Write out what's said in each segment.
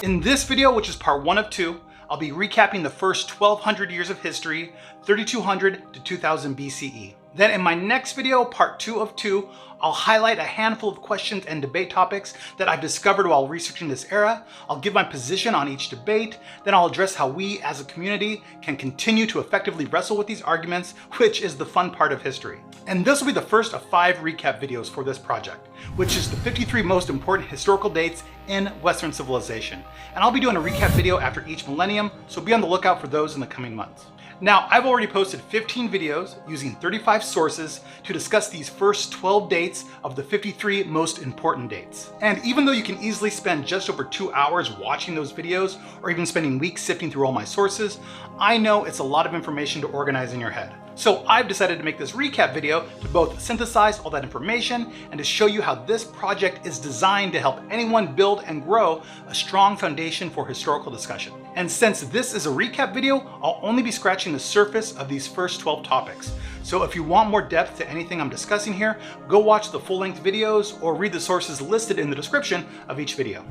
In this video, which is part 1 of 2, I'll be recapping the first 1200 years of history, 3200 to 2000 BCE. Then in my next video, part 2 of 2, I'll highlight a handful of questions and debate topics that I've discovered while researching this era. I'll give my position on each debate, then I'll address how we as a community can continue to effectively wrestle with these arguments, which is the fun part of history. And this will be the first of 5 recap videos for this project, which is the 53 most important historical dates in Western civilization. And I'll be doing a recap video after each millennium, so be on the lookout for those in the coming months. Now, I've already posted 15 videos using 35 sources to discuss these first 12 dates of the 53 most important dates. And even though you can easily spend just over 2 hours watching those videos, or even spending weeks sifting through all my sources, I know it's a lot of information to organize in your head. So I've decided to make this recap video to both synthesize all that information and to show you how this project is designed to help anyone build and grow a strong foundation for historical discussion. And since this is a recap video, I'll only be scratching the surface of these first 12 topics. So if you want more depth to anything I'm discussing here, go watch the full-length videos or read the sources listed in the description of each video.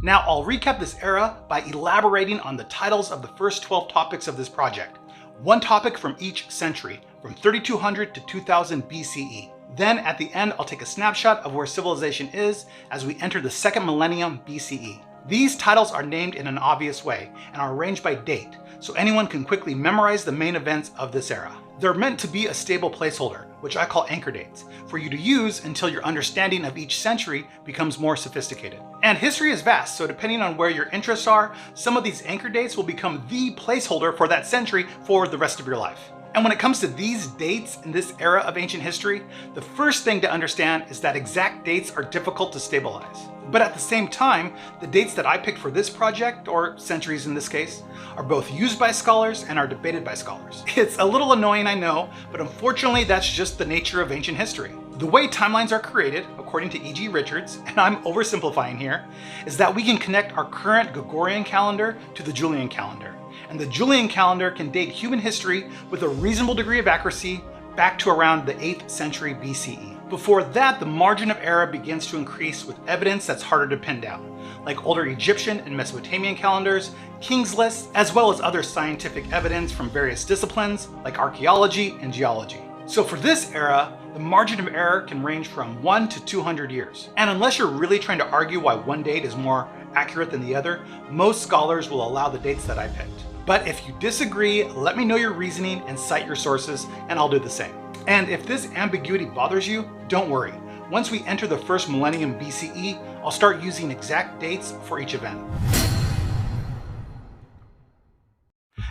Now I'll recap this era by elaborating on the titles of the first 12 topics of this project. One topic from each century, from 3200 to 2000 BCE. Then at the end, I'll take a snapshot of where civilization is as we enter the second millennium BCE. These titles are named in an obvious way and are arranged by date, so anyone can quickly memorize the main events of this era. They're meant to be a stable placeholder, which I call anchor dates, for you to use until your understanding of each century becomes more sophisticated. And history is vast, so depending on where your interests are, some of these anchor dates will become the placeholder for that century for the rest of your life. And when it comes to these dates in this era of ancient history, the first thing to understand is that exact dates are difficult to stabilize. But at the same time, the dates that I picked for this project, or centuries in this case, are both used by scholars and are debated by scholars. It's a little annoying, I know, but unfortunately that's just the nature of ancient history. The way timelines are created, according to E.G. Richards, and I'm oversimplifying here, is that we can connect our current Gregorian calendar to the Julian calendar. And the Julian calendar can date human history with a reasonable degree of accuracy back to around the 8th century BCE. Before that, the margin of error begins to increase with evidence that's harder to pin down, like older Egyptian and Mesopotamian calendars, kings lists, as well as other scientific evidence from various disciplines like archaeology and geology. So for this era, the margin of error can range from 1 to 200 years. And unless you're really trying to argue why one date is more accurate than the other, most scholars will allow the dates that I picked. But if you disagree, let me know your reasoning and cite your sources, and I'll do the same. And if this ambiguity bothers you, don't worry. Once we enter the first millennium BCE, I'll start using exact dates for each event.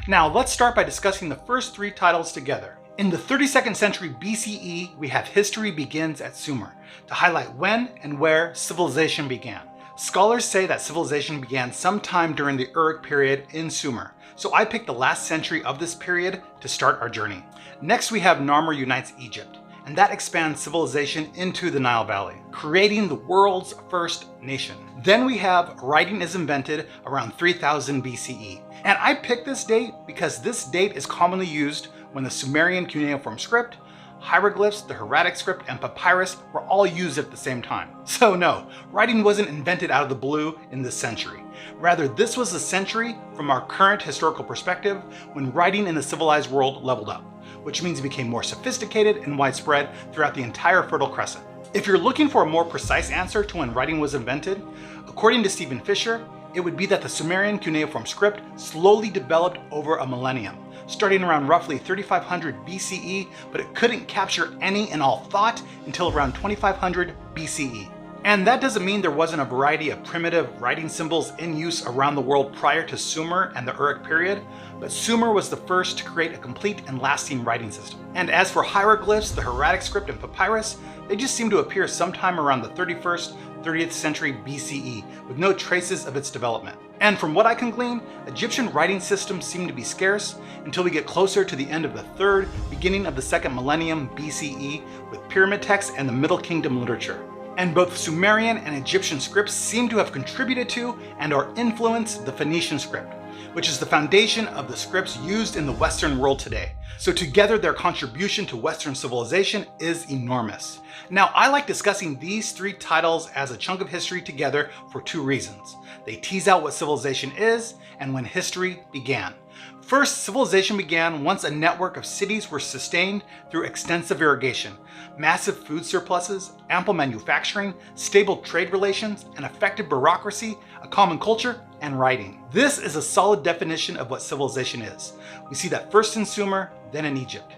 Now let's start by discussing the first 3 titles together. In the 32nd century BCE, we have History Begins at Sumer, to highlight when and where civilization began. Scholars say that civilization began sometime during the Uruk period in Sumer, so I picked the last century of this period to start our journey. Next we have Narmer unites Egypt, and that expands civilization into the Nile Valley, creating the world's first nation. Then we have writing is invented around 3000 BCE, and I picked this date because this date is commonly used when the Sumerian cuneiform script, hieroglyphs, the hieratic script, and papyrus were all used at the same time. So no, writing wasn't invented out of the blue in this century. Rather, this was the century from our current historical perspective when writing in the civilized world leveled up, which means it became more sophisticated and widespread throughout the entire Fertile Crescent. If you're looking for a more precise answer to when writing was invented, according to Stephen Fisher, it would be that the Sumerian cuneiform script slowly developed over a millennium, starting around roughly 3500 BCE, but it couldn't capture any and all thought until around 2500 BCE. And that doesn't mean there wasn't a variety of primitive writing symbols in use around the world prior to Sumer and the Uruk period, but Sumer was the first to create a complete and lasting writing system. And as for hieroglyphs, the hieratic script, and papyrus, they just seem to appear sometime around the 31st, 30th century BCE, with no traces of its development. And from what I can glean, Egyptian writing systems seem to be scarce until we get closer to the end of the 3rd, beginning of the 2nd millennium BCE, with pyramid texts and the Middle Kingdom literature. And both Sumerian and Egyptian scripts seem to have contributed to and or influenced the Phoenician script. which is the foundation of the scripts used in the Western world today. So together their contribution to Western civilization is enormous. Now I like discussing these three titles as a chunk of history together for two reasons. They tease out what civilization is and when history began. First, civilization began once a network of cities were sustained through extensive irrigation, massive food surpluses, ample manufacturing, stable trade relations, an effective bureaucracy, a common culture, and writing. This is a solid definition of what civilization is. We see that first in Sumer, then in Egypt.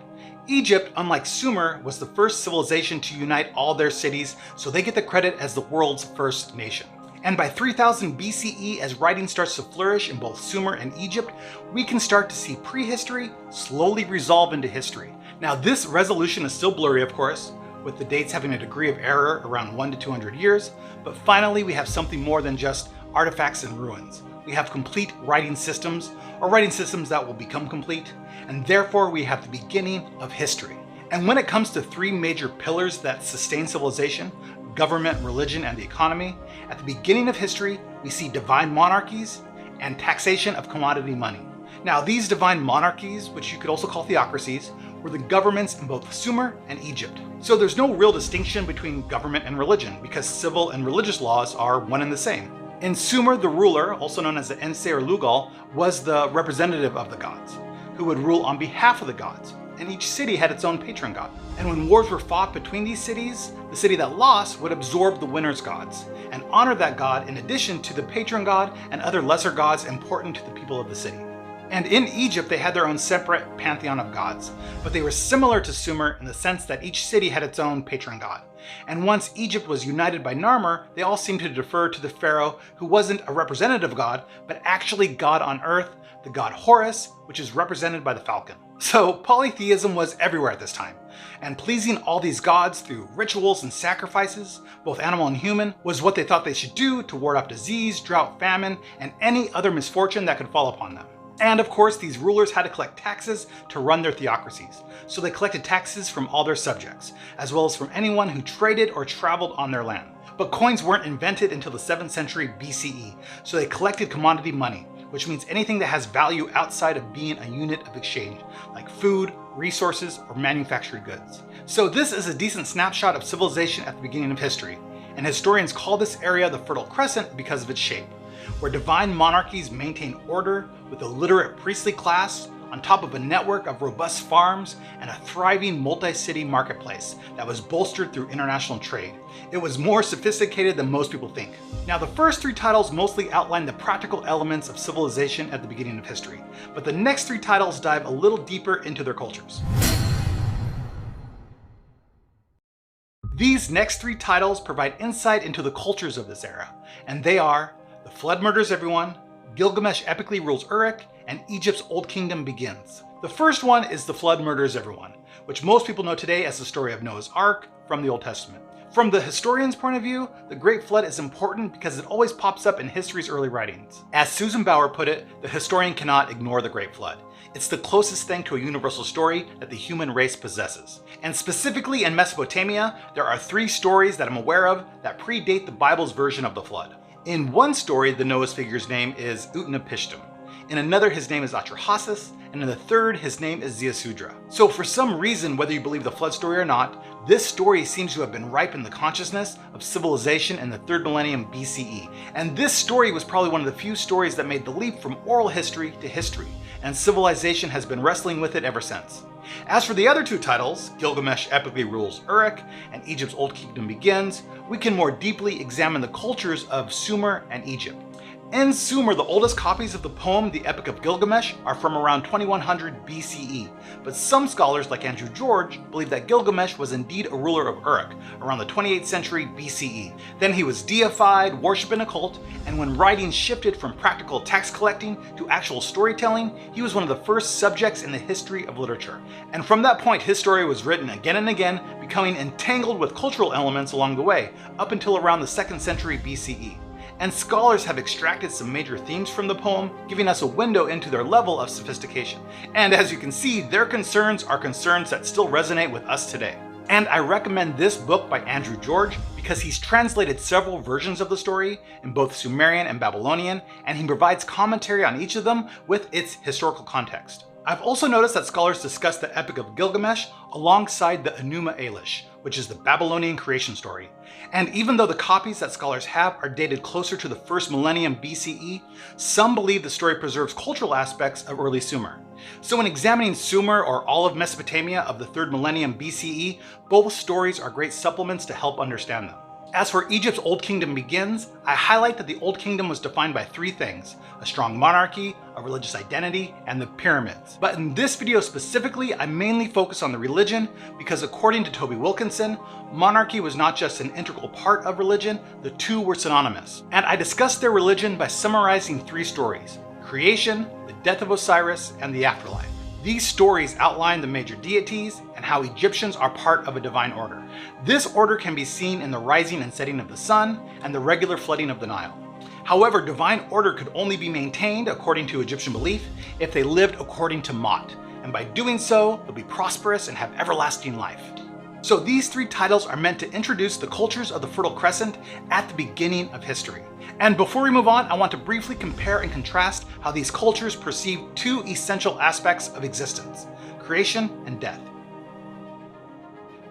Egypt, unlike Sumer, was the first civilization to unite all their cities, so they get the credit as the world's first nation. And by 3000 BCE, as writing starts to flourish in both Sumer and Egypt, we can start to see prehistory slowly resolve into history. Now this resolution is still blurry, of course, with the dates having a degree of error around 1 to 200 years, but finally we have something more than just artifacts and ruins. We have complete writing systems, or writing systems that will become complete, and therefore we have the beginning of history. And when it comes to three major pillars that sustain civilization, government, religion, and the economy, at the beginning of history, we see divine monarchies and taxation of commodity money. Now, these divine monarchies, which you could also call theocracies, were the governments in both Sumer and Egypt. So there's no real distinction between government and religion because civil and religious laws are one and the same. In Sumer, the ruler, also known as the Ense or Lugal, was the representative of the gods, who would rule on behalf of the gods, and each city had its own patron god. And when wars were fought between these cities, the city that lost would absorb the winner's gods and honor that god in addition to the patron god and other lesser gods important to the people of the city. And in Egypt, they had their own separate pantheon of gods, but they were similar to Sumer in the sense that each city had its own patron god. And once Egypt was united by Narmer, they all seemed to defer to the pharaoh, who wasn't a representative god, but actually God on earth, the god Horus, which is represented by the falcon. So polytheism was everywhere at this time, and pleasing all these gods through rituals and sacrifices, both animal and human, was what they thought they should do to ward off disease, drought, famine, and any other misfortune that could fall upon them. And of course, these rulers had to collect taxes to run their theocracies. So they collected taxes from all their subjects, as well as from anyone who traded or traveled on their land. But coins weren't invented until the 7th century BCE, so they collected commodity money, which means anything that has value outside of being a unit of exchange, like food, resources, or manufactured goods. So this is a decent snapshot of civilization at the beginning of history, and historians call this area the Fertile Crescent because of its shape, where divine monarchies maintain order with a literate priestly class on top of a network of robust farms and a thriving multi-city marketplace that was bolstered through international trade. It was more sophisticated than most people think. Now, the first three titles mostly outline the practical elements of civilization at the beginning of history, but the next three titles dive a little deeper into their cultures. These next three titles provide insight into the cultures of this era, and they are The Flood Murders Everyone, Gilgamesh Epically Rules Uruk, and Egypt's Old Kingdom Begins. The first one is The Flood Murders Everyone, which most people know today as the story of Noah's Ark from the Old Testament. From the historian's point of view, the Great Flood is important because it always pops up in history's early writings. As Susan Bauer put it, the historian cannot ignore the Great Flood. It's the closest thing to a universal story that the human race possesses. And specifically in Mesopotamia, there are three stories that I'm aware of that predate the Bible's version of the flood. In one story, the Noah's figure's name is Utnapishtim. In another, his name is Atrahasis, and in the third, his name is Ziusudra. So for some reason, whether you believe the flood story or not, this story seems to have been ripe in the consciousness of civilization in the 3rd millennium BCE. And this story was probably one of the few stories that made the leap from oral history to history, and civilization has been wrestling with it ever since. As for the other two titles, Gilgamesh Epically Rules Uruk and Egypt's Old Kingdom Begins, we can more deeply examine the cultures of Sumer and Egypt. In Sumer, the oldest copies of the poem, the Epic of Gilgamesh, are from around 2100 BCE, but some scholars, like Andrew George, believe that Gilgamesh was indeed a ruler of Uruk around the 28th century BCE. Then he was deified, worshipped in a cult, and when writing shifted from practical tax collecting to actual storytelling, he was one of the first subjects in the history of literature. And from that point, his story was written again and again, becoming entangled with cultural elements along the way, up until around the 2nd century BCE. And scholars have extracted some major themes from the poem, giving us a window into their level of sophistication. And as you can see, their concerns are concerns that still resonate with us today. And I recommend this book by Andrew George because he's translated several versions of the story in both Sumerian and Babylonian, and he provides commentary on each of them with its historical context. I've also noticed that scholars discuss the Epic of Gilgamesh alongside the Enuma Elish, which is the Babylonian creation story. And even though the copies that scholars have are dated closer to the first millennium BCE, some believe the story preserves cultural aspects of early Sumer. So when examining Sumer or all of Mesopotamia of the 3rd millennium BCE, both stories are great supplements to help understand them. As for Egypt's Old Kingdom begins, I highlight that the Old Kingdom was defined by 3 things: a strong monarchy, a religious identity, and the pyramids. But in this video specifically, I mainly focus on the religion because according to Toby Wilkinson, monarchy was not just an integral part of religion, the two were synonymous. And I discussed their religion by summarizing 3 stories: creation, the death of Osiris, and the afterlife. These stories outline the major deities and how Egyptians are part of a divine order. This order can be seen in the rising and setting of the sun and the regular flooding of the Nile. However, divine order could only be maintained, according to Egyptian belief, if they lived according to Mot, and by doing so, they'll be prosperous and have everlasting life. So these 3 titles are meant to introduce the cultures of the Fertile Crescent at the beginning of history. And before we move on, I want to briefly compare and contrast how these cultures perceive 2 essential aspects of existence: creation and death.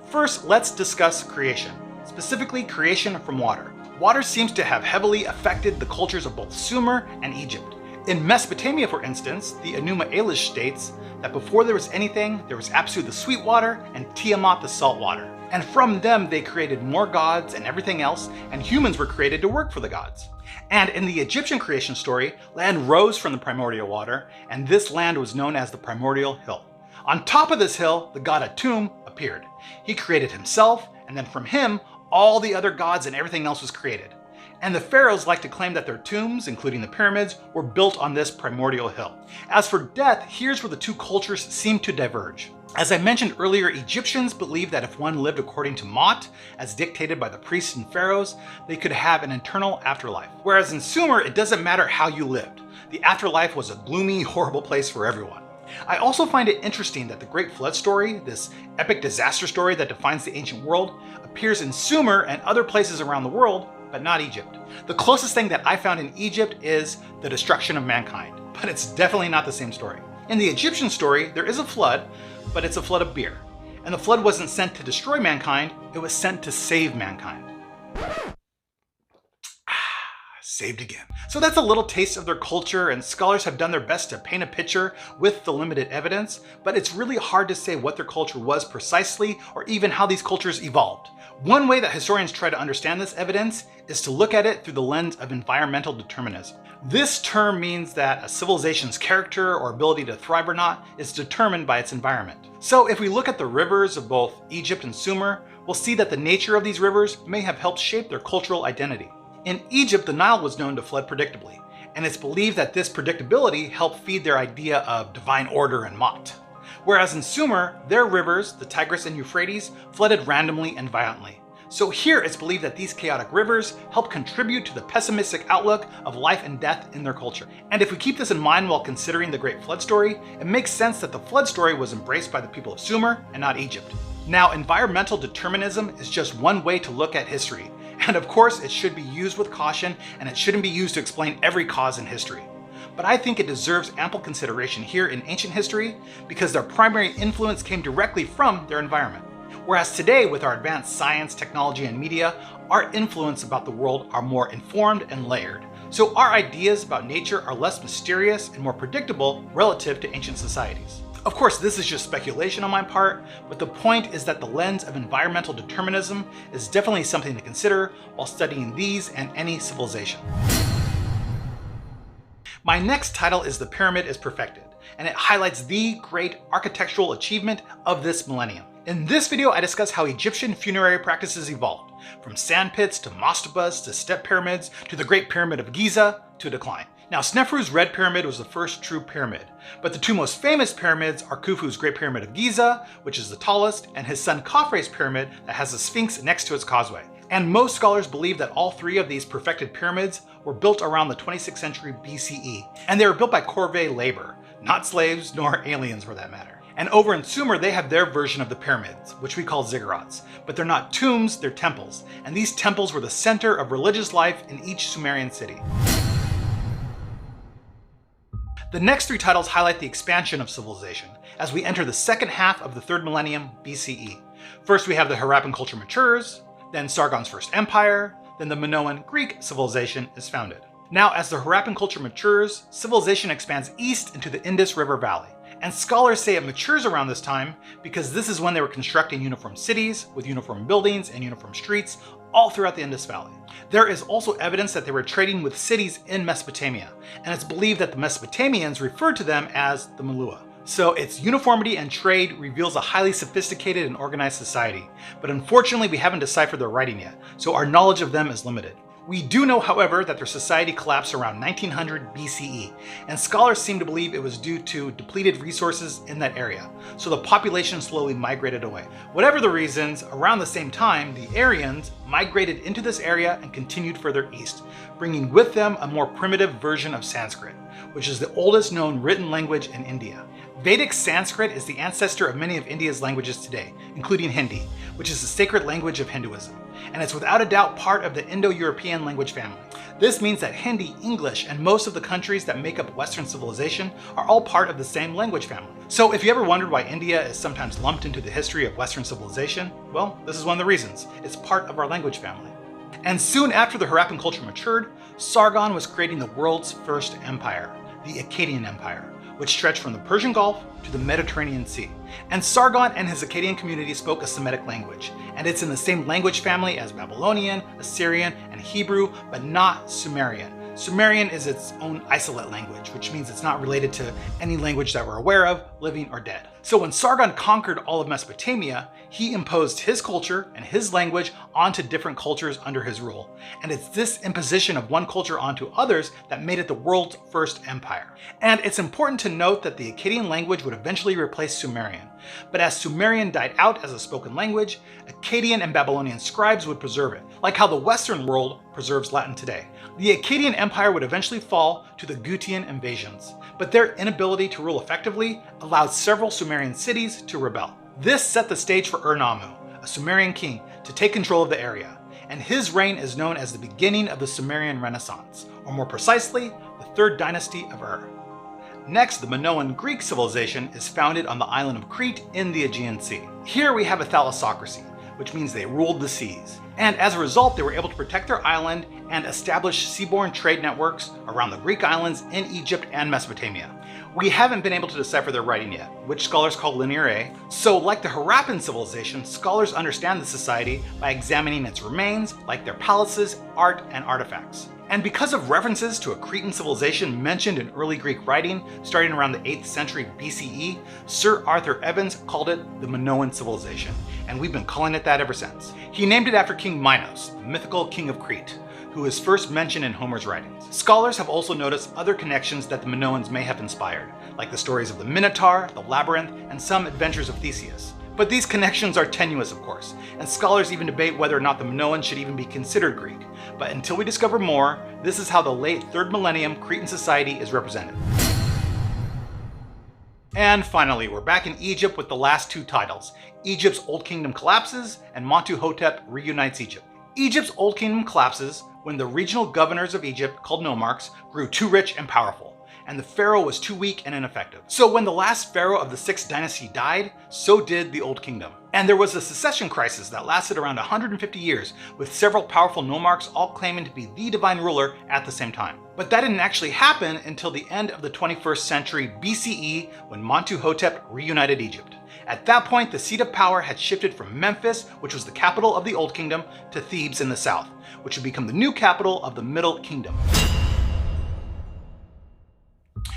First, let's discuss creation, specifically creation from water. Water seems to have heavily affected the cultures of both Sumer and Egypt. In Mesopotamia, for instance, the Enuma Elish states that before there was anything, there was Apsu the sweet water and Tiamat the salt water. And from them, they created more gods and everything else, and humans were created to work for the gods. And in the Egyptian creation story, land rose from the primordial water, and this land was known as the Primordial Hill. On top of this hill, the god Atum appeared. He created himself, and then from him, all the other gods and everything else was created. And the pharaohs like to claim that their tombs, including the pyramids, were built on this primordial hill. As for death, here's where the 2 cultures seem to diverge. As I mentioned earlier, Egyptians believed that if one lived according to Mot, as dictated by the priests and pharaohs, they could have an eternal afterlife. Whereas in Sumer, it doesn't matter how you lived. The afterlife was a gloomy, horrible place for everyone. I also find it interesting that the Great Flood story, this epic disaster story that defines the ancient world, appears in Sumer and other places around the world, but not Egypt. The closest thing that I found in Egypt is the destruction of mankind, but it's definitely not the same story. In the Egyptian story, there is a flood, but it's a flood of beer. And the flood wasn't sent to destroy mankind, it was sent to save mankind. Saved again. So that's a little taste of their culture, and scholars have done their best to paint a picture with the limited evidence, but it's really hard to say what their culture was precisely or even how these cultures evolved. One way that historians try to understand this evidence is to look at it through the lens of environmental determinism. This term means that a civilization's character or ability to thrive or not is determined by its environment. So if we look at the rivers of both Egypt and Sumer, we'll see that the nature of these rivers may have helped shape their cultural identity. In Egypt, the Nile was known to flood predictably, and it's believed that this predictability helped feed their idea of divine order and Mot. Whereas in Sumer, their rivers, the Tigris and Euphrates, flooded randomly and violently. So here it's believed that these chaotic rivers help contribute to the pessimistic outlook of life and death in their culture. And if we keep this in mind while considering the Great Flood story, it makes sense that the flood story was embraced by the people of Sumer and not Egypt. Now, environmental determinism is just one way to look at history. And of course, it should be used with caution, and it shouldn't be used to explain every cause in history. But I think it deserves ample consideration here in ancient history because their primary influence came directly from their environment. Whereas today, with our advanced science, technology, and media, our influence about the world are more informed and layered. So our ideas about nature are less mysterious and more predictable relative to ancient societies. Of course, this is just speculation on my part, but the point is that the lens of environmental determinism is definitely something to consider while studying these and any civilization. My next title is The Pyramid is Perfected, and it highlights the great architectural achievement of this millennium. In this video, I discuss how Egyptian funerary practices evolved, from sandpits to mastabas to step pyramids to the Great Pyramid of Giza to decline. Now, Sneferu's Red Pyramid was the first true pyramid, but the 2 most famous pyramids are Khufu's Great Pyramid of Giza, which is the tallest, and his son Khafre's pyramid that has a sphinx next to its causeway. And most scholars believe that all 3 of these perfected pyramids were built around the 26th century BCE, and they were built by corvée labor, not slaves nor aliens for that matter. And over in Sumer, they have their version of the pyramids, which we call ziggurats. But they're not tombs, they're temples. And these temples were the center of religious life in each Sumerian city. The next three titles highlight the expansion of civilization as we enter the second half of the 3rd millennium BCE. First, we have the Harappan culture matures, then Sargon's first empire, then the Minoan Greek civilization is founded. Now, as the Harappan culture matures, civilization expands east into the Indus River Valley. And scholars say it matures around this time because this is when they were constructing uniform cities with uniform buildings and uniform streets all throughout the Indus Valley. There is also evidence that they were trading with cities in Mesopotamia, and it's believed that the Mesopotamians referred to them as the Malua. So its uniformity and trade reveals a highly sophisticated and organized society, but unfortunately we haven't deciphered their writing yet, so our knowledge of them is limited. We do know, however, that their society collapsed around 1900 BCE, and scholars seem to believe it was due to depleted resources in that area, so the population slowly migrated away. Whatever the reasons, around the same time, the Aryans migrated into this area and continued further east, bringing with them a more primitive version of Sanskrit, which is the oldest known written language in India. Vedic Sanskrit is the ancestor of many of India's languages today, including Hindi, which is the sacred language of Hinduism, and it's without a doubt part of the Indo-European language family. This means that Hindi, English, and most of the countries that make up Western civilization are all part of the same language family. So if you ever wondered why India is sometimes lumped into the history of Western civilization, well, this is one of the reasons. It's part of our language family. And soon after the Harappan culture matured, Sargon was creating the world's first empire, the Akkadian Empire, which stretched from the Persian Gulf to the Mediterranean Sea. And Sargon and his Akkadian community spoke a Semitic language, and it's in the same language family as Babylonian, Assyrian, and Hebrew, but not Sumerian. Sumerian is its own isolate language, which means it's not related to any language that we're aware of, living or dead. So when Sargon conquered all of Mesopotamia, he imposed his culture and his language onto different cultures under his rule. And it's this imposition of one culture onto others that made it the world's first empire. And it's important to note that the Akkadian language would eventually replace Sumerian. But as Sumerian died out as a spoken language, Akkadian and Babylonian scribes would preserve it, like how the Western world preserves Latin today. The Akkadian Empire would eventually fall to the Gutian invasions, but their inability to rule effectively allowed several Sumerian cities to rebel. This set the stage for Ur-Nammu, a Sumerian king, to take control of the area, and his reign is known as the beginning of the Sumerian Renaissance, or more precisely, the 3rd dynasty of Ur. Next, the Minoan Greek civilization is founded on the island of Crete in the Aegean Sea. Here we have a thalassocracy, which means they ruled the seas. And as a result, they were able to protect their island and establish seaborne trade networks around the Greek islands in Egypt and Mesopotamia. We haven't been able to decipher their writing yet, which scholars call Linear A. So like the Harappan civilization, scholars understand the society by examining its remains, like their palaces, art, and artifacts. And because of references to a Cretan civilization mentioned in early Greek writing starting around the 8th century BCE, Sir Arthur Evans called it the Minoan civilization, and we've been calling it that ever since. He named it after King Minos, the mythical king of Crete, who is first mentioned in Homer's writings. Scholars have also noticed other connections that the Minoans may have inspired, like the stories of the Minotaur, the Labyrinth, and some adventures of Theseus. But these connections are tenuous, of course, and scholars even debate whether or not the Minoans should even be considered Greek. But until we discover more, this is how the late 3rd millennium Cretan society is represented. And finally, we're back in Egypt with the last two titles. Egypt's Old Kingdom collapses and Montuhotep reunites Egypt. Egypt's Old Kingdom collapses when the regional governors of Egypt, called nomarchs, grew too rich and powerful, and the pharaoh was too weak and ineffective. So when the last pharaoh of the 6th dynasty died, so did the Old Kingdom. And there was a succession crisis that lasted around 150 years, with several powerful nomarchs all claiming to be the divine ruler at the same time. But that didn't actually happen until the end of the 21st century BCE, when Montuhotep reunited Egypt. At that point, the seat of power had shifted from Memphis, which was the capital of the Old Kingdom, to Thebes in the south, which would become the new capital of the Middle Kingdom.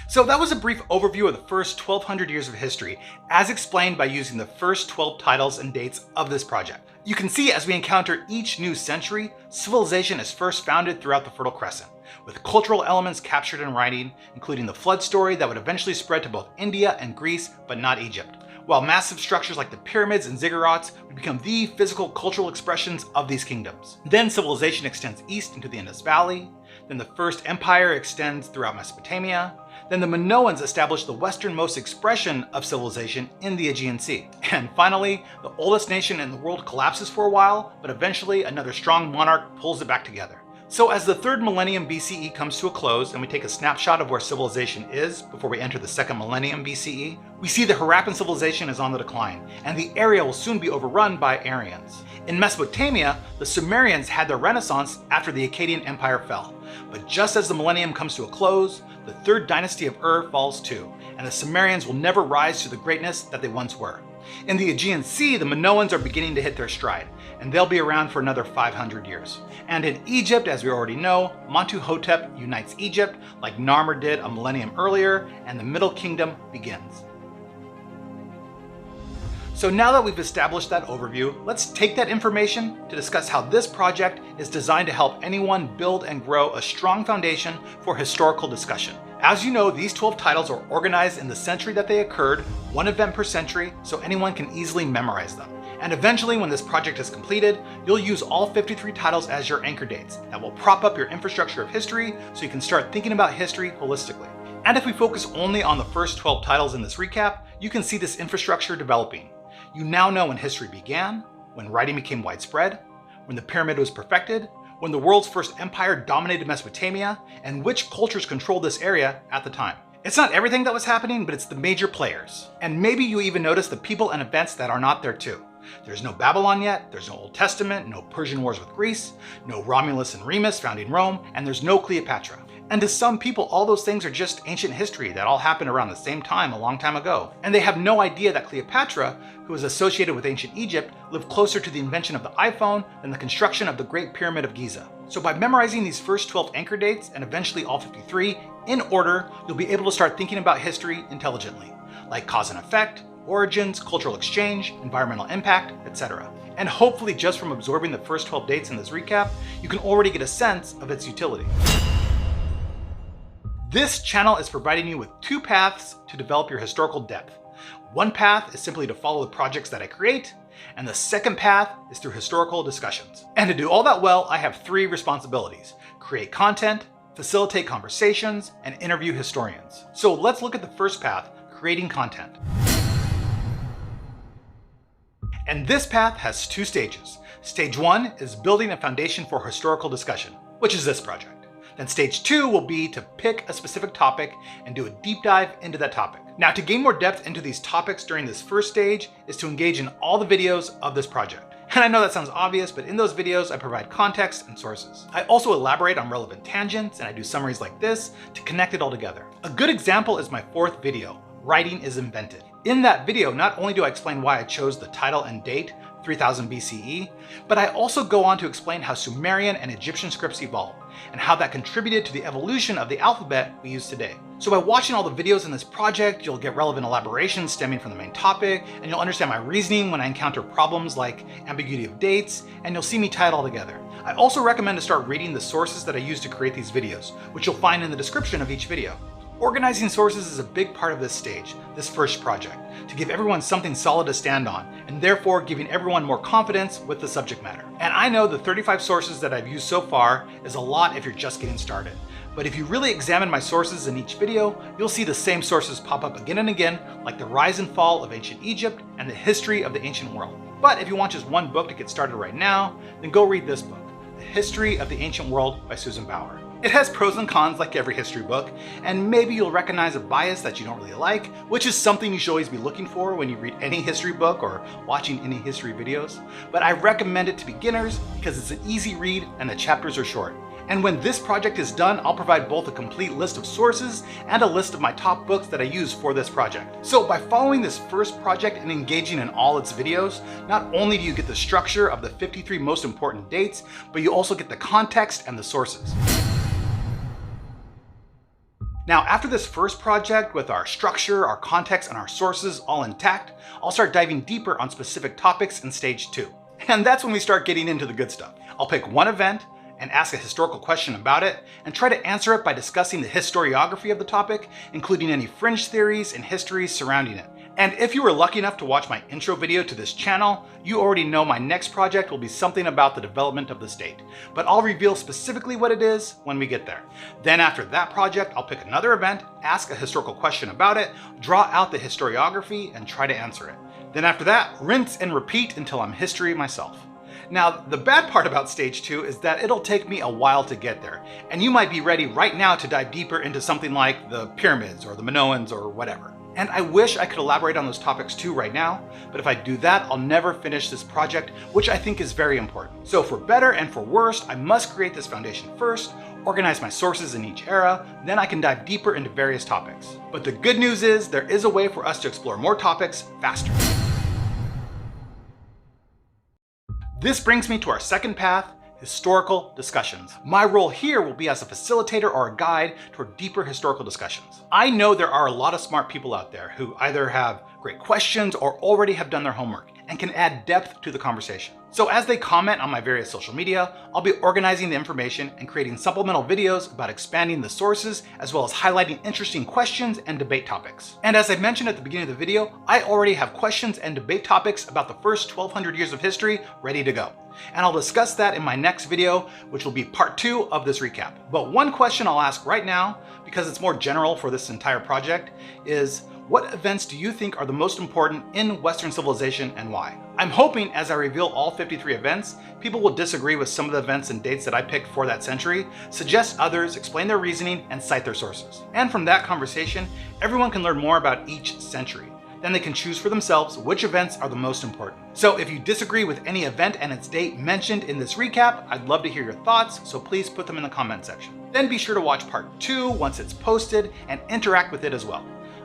So that was a brief overview of the first 1200 years of history, as explained by using the first 12 titles and dates of this project. You can see as we encounter each new century, civilization is first founded throughout the Fertile Crescent, with cultural elements captured in writing, including the flood story that would eventually spread to both India and Greece, but not Egypt, while massive structures like the pyramids and ziggurats would become the physical cultural expressions of these kingdoms. Then civilization extends east into the Indus Valley, then the first empire extends throughout Mesopotamia, Then the Minoans established the westernmost expression of civilization in the Aegean Sea. And finally, the oldest nation in the world collapses for a while, but eventually another strong monarch pulls it back together. So as the 3rd millennium BCE comes to a close and we take a snapshot of where civilization is before we enter the 2nd millennium BCE, we see the Harappan civilization is on the decline, and the area will soon be overrun by Aryans. In Mesopotamia, the Sumerians had their renaissance after the Akkadian Empire fell. But just as the millennium comes to a close, the 3rd dynasty of Ur falls too, and the Sumerians will never rise to the greatness that they once were. In the Aegean Sea, the Minoans are beginning to hit their stride, and they'll be around for another 500 years. And in Egypt, as we already know, Montuhotep unites Egypt like Narmer did a millennium earlier, and the Middle Kingdom begins. So now that we've established that overview, let's take that information to discuss how this project is designed to help anyone build and grow a strong foundation for historical discussion. As you know, these 12 titles are organized in the century that they occurred, one event per century, so anyone can easily memorize them. And eventually, when this project is completed, you'll use all 53 titles as your anchor dates. That will prop up your infrastructure of history so you can start thinking about history holistically. And if we focus only on the first 12 titles in this recap, you can see this infrastructure developing. You now know when history began, when writing became widespread, when the pyramid was perfected, when the world's first empire dominated Mesopotamia, and which cultures controlled this area at the time. It's not everything that was happening, but it's the major players. And maybe you even notice the people and events that are not there too. There's no Babylon yet, there's no Old Testament, no Persian wars with Greece, no Romulus and Remus founding Rome, and there's no Cleopatra. And to some people, all those things are just ancient history that all happened around the same time a long time ago. And they have no idea that Cleopatra, who is associated with ancient Egypt, lived closer to the invention of the iPhone than the construction of the Great Pyramid of Giza. So by memorizing these first 12 anchor dates, and eventually all 53, in order, you'll be able to start thinking about history intelligently, like cause and effect, origins, cultural exchange, environmental impact, etc. And hopefully just from absorbing the first 12 dates in this recap, you can already get a sense of its utility. This channel is providing you with 2 paths to develop your historical depth. One path is simply to follow the projects that I create, and the second path is through historical discussions. And to do all that well, I have 3 responsibilities: create content, facilitate conversations, and interview historians. So let's look at the first path, creating content. And this path has 2 stages. Stage 1 is building a foundation for historical discussion, which is this project. Then stage 2 will be to pick a specific topic and do a deep dive into that topic. Now, to gain more depth into these topics during this first stage is to engage in all the videos of this project. And I know that sounds obvious, but in those videos, I provide context and sources. I also elaborate on relevant tangents, and I do summaries like this to connect it all together. A good example is my 4th video, Writing is Invented. In that video, not only do I explain why I chose the title and date, 3000 BCE, but I also go on to explain how Sumerian and Egyptian scripts evolved, and how that contributed to the evolution of the alphabet we use today. So by watching all the videos in this project, you'll get relevant elaborations stemming from the main topic, and you'll understand my reasoning when I encounter problems like ambiguity of dates, and you'll see me tie it all together. I also recommend to start reading the sources that I use to create these videos, which you'll find in the description of each video. Organizing sources is a big part of this stage, this first project, to give everyone something solid to stand on, and therefore giving everyone more confidence with the subject matter. And I know the 35 sources that I've used so far is a lot if you're just getting started. But if you really examine my sources in each video, you'll see the same sources pop up again and again, like the rise and fall of ancient Egypt and the history of the ancient world. But if you want just one book to get started right now, then go read this book, The History of the Ancient World by Susan Bauer. It has pros and cons like every history book, and maybe you'll recognize a bias that you don't really like, which is something you should always be looking for when you read any history book or watching any history videos. But I recommend it to beginners because it's an easy read and the chapters are short. And when this project is done, I'll provide both a complete list of sources and a list of my top books that I use for this project. So by following this first project and engaging in all its videos, not only do you get the structure of the 53 most important dates, but you also get the context and the sources. Now, after this first project with our structure, our context, and our sources all intact, I'll start diving deeper on specific topics in stage 2. And that's when we start getting into the good stuff. I'll pick one event and ask a historical question about it, and try to answer it by discussing the historiography of the topic, including any fringe theories and histories surrounding it. And if you were lucky enough to watch my intro video to this channel, you already know my next project will be something about the development of the state, but I'll reveal specifically what it is when we get there. Then after that project, I'll pick another event, ask a historical question about it, draw out the historiography, and try to answer it. Then after that, rinse and repeat until I'm history myself. Now, the bad part about stage 2 is that it'll take me a while to get there, and you might be ready right now to dive deeper into something like the pyramids or the Minoans or whatever. And I wish I could elaborate on those topics too right now, but if I do that, I'll never finish this project, which I think is very important. So for better and for worse, I must create this foundation first, organize my sources in each era, then I can dive deeper into various topics. But the good news is there is a way for us to explore more topics faster. This brings me to our second path, historical discussions. My role here will be as a facilitator or a guide toward deeper historical discussions. I know there are a lot of smart people out there who either have great questions or already have done their homework and can add depth to the conversation. So as they comment on my various social media, I'll be organizing the information and creating supplemental videos about expanding the sources, as well as highlighting interesting questions and debate topics. And as I mentioned at the beginning of the video, I already have questions and debate topics about the first 1200 years of history ready to go. And I'll discuss that in my next video, which will be part 2 of this recap. But one question I'll ask right now, because it's more general for this entire project, is what events do you think are the most important in Western civilization and why? I'm hoping as I reveal all 53 events, people will disagree with some of the events and dates that I picked for that century, suggest others, explain their reasoning, and cite their sources. And from that conversation, everyone can learn more about each century. Then they can choose for themselves which events are the most important. So if you disagree with any event and its date mentioned in this recap, I'd love to hear your thoughts, so please put them in the comment section. Then be sure to watch part 2 once it's posted and interact with it as well.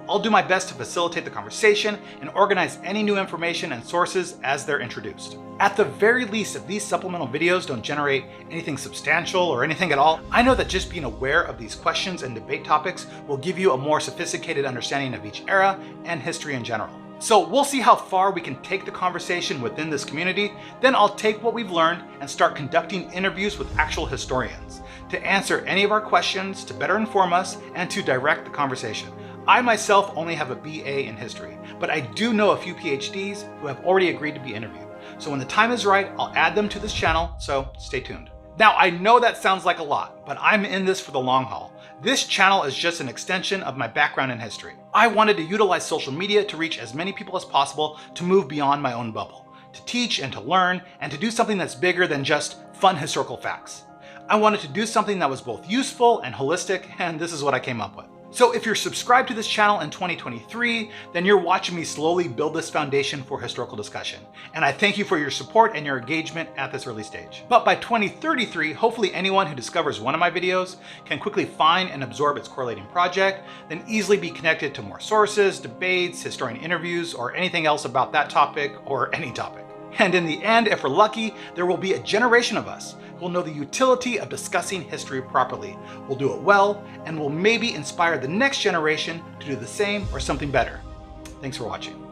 I'll do my best to facilitate the conversation and organize any new information and sources as they're introduced. At the very least, if these supplemental videos don't generate anything substantial or anything at all, I know that just being aware of these questions and debate topics will give you a more sophisticated understanding of each era and history in general. So we'll see how far we can take the conversation within this community. Then I'll take what we've learned and start conducting interviews with actual historians to answer any of our questions, to better inform us, and to direct the conversation. I myself only have a BA in history, but I do know a few PhDs who have already agreed to be interviewed. So when the time is right, I'll add them to this channel, so stay tuned. Now, I know that sounds like a lot, but I'm in this for the long haul. This channel is just an extension of my background in history. I wanted to utilize social media to reach as many people as possible to move beyond my own bubble, to teach and to learn, and to do something that's bigger than just fun historical facts. I wanted to do something that was both useful and holistic, and this is what I came up with. So if you're subscribed to this channel in 2023, then you're watching me slowly build this foundation for historical discussion. And I thank you for your support and your engagement at this early stage. But by 2033, hopefully anyone who discovers one of my videos can quickly find and absorb its correlating project, then easily be connected to more sources, debates, historian interviews, or anything else about that topic or any topic. And in the end, if we're lucky, there will be a generation of us who will know the utility of discussing history properly, will do it well, and will maybe inspire the next generation to do the same or something better. Thanks for watching.